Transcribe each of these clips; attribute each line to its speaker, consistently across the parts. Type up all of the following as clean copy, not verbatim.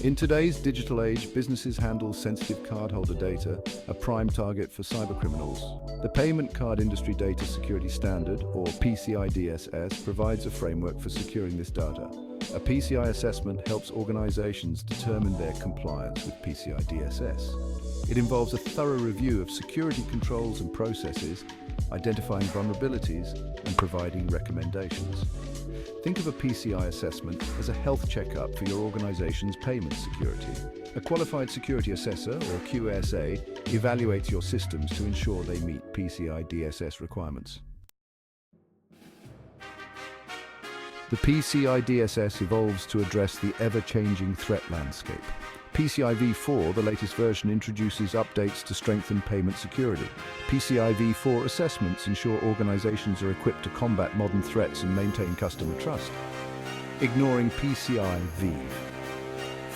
Speaker 1: In today's digital age, businesses handle sensitive cardholder data, a prime target for cybercriminals. The Payment Card Industry Data Security Standard, or PCI DSS, provides a framework for securing this data. A PCI assessment helps organizations determine their compliance with PCI DSS. It involves a thorough review of security controls and processes, identifying vulnerabilities, and providing recommendations. Think of a PCI assessment as a health checkup for your organization's payment security. A qualified security assessor, or QSA, evaluates your systems to ensure they meet PCI DSS requirements. The PCI DSS evolves to address the ever-changing threat landscape. PCI v4, the latest version, introduces updates to strengthen payment security. PCI v4 assessments ensure organizations are equipped to combat modern threats and maintain customer trust. Ignoring PCI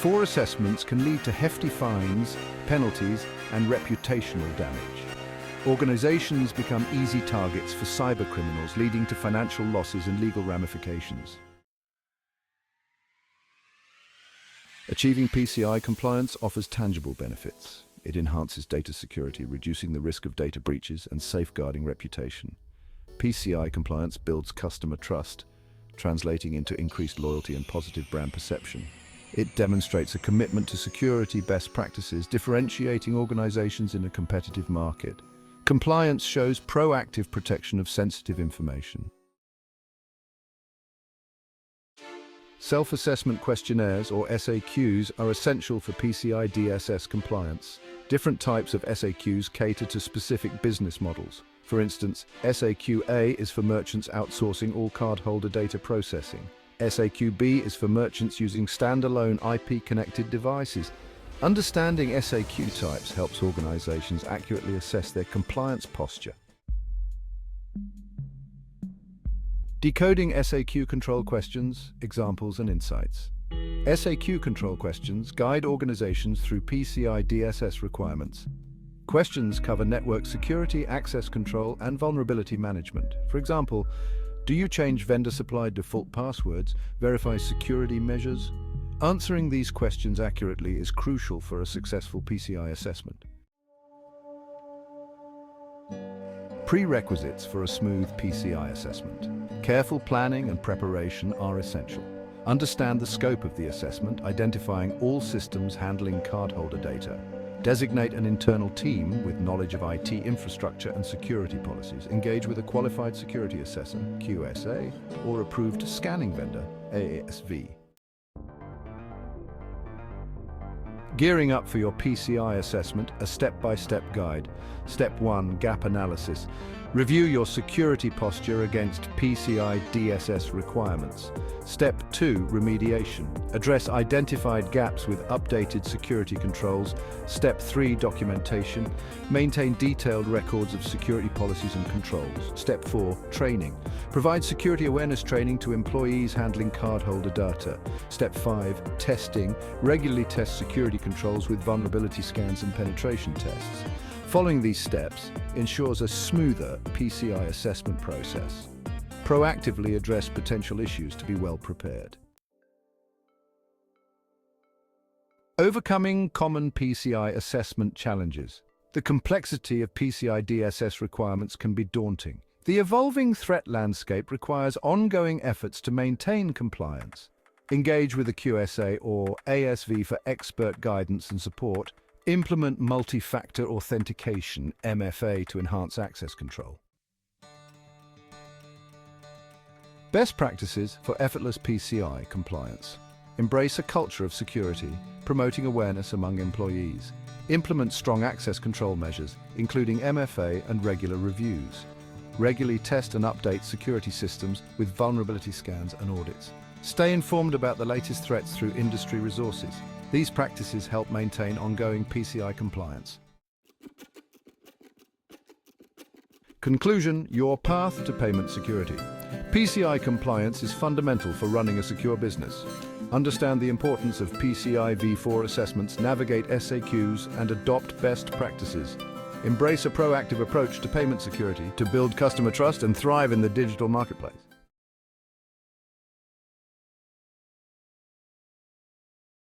Speaker 1: v4 assessments can lead to hefty fines, penalties, and reputational damage. Organizations become easy targets for cybercriminals, leading to financial losses and legal ramifications. Achieving PCI compliance offers tangible benefits. It enhances data security, reducing the risk of data breaches and safeguarding reputation. PCI compliance builds customer trust, translating into increased loyalty and positive brand perception. It demonstrates a commitment to security best practices, differentiating organizations in a competitive market. Compliance shows proactive protection of sensitive information. Self-assessment questionnaires, or SAQs, are essential for PCI DSS compliance. Different types of SAQs cater to specific business models. For instance, SAQ-A is for merchants outsourcing all cardholder data processing. SAQ-B is for merchants using standalone IP-connected devices. Understanding SAQ types helps organizations accurately assess their compliance posture. Decoding SAQ control questions, examples and insights. SAQ control questions guide organizations through PCI DSS requirements. Questions cover network security, access control, and vulnerability management. For example, do you change vendor-supplied default passwords, verify security measures? Answering these questions accurately is crucial for a successful PCI assessment. Prerequisites for a smooth PCI assessment. Careful planning and preparation are essential. Understand the scope of the assessment, identifying all systems handling cardholder data. Designate an internal team with knowledge of IT infrastructure and security policies. Engage with a qualified security assessor, QSA, or approved scanning vendor, ASV. Gearing up for your PCI assessment, a step-by-step guide. Step 1, gap analysis. Review your security posture against PCI DSS requirements. Step 2, remediation. Address identified gaps with updated security controls. Step 3, documentation. Maintain detailed records of security policies and controls. Step 4, training. Provide security awareness training to employees handling cardholder data. Step 5, testing. Regularly test security controls with vulnerability scans and penetration tests. Following these steps ensures a smoother PCI assessment process. Proactively address potential issues to be well prepared. Overcoming common PCI assessment challenges. The complexity of PCI DSS requirements can be daunting. The evolving threat landscape requires ongoing efforts to maintain compliance. Engage with a QSA or ASV for expert guidance and support. Implement multi-factor authentication, MFA, to enhance access control. Best practices for effortless PCI compliance. Embrace a culture of security, promoting awareness among employees. Implement strong access control measures, including MFA and regular reviews. Regularly test and update security systems with vulnerability scans and audits. Stay informed about the latest threats through industry resources. These practices help maintain ongoing PCI compliance. Conclusion: your path to payment security. PCI compliance is fundamental for running a secure business. Understand the importance of PCI v4 assessments, navigate SAQs, and adopt best practices. Embrace a proactive approach to payment security to build customer trust and thrive in the digital marketplace.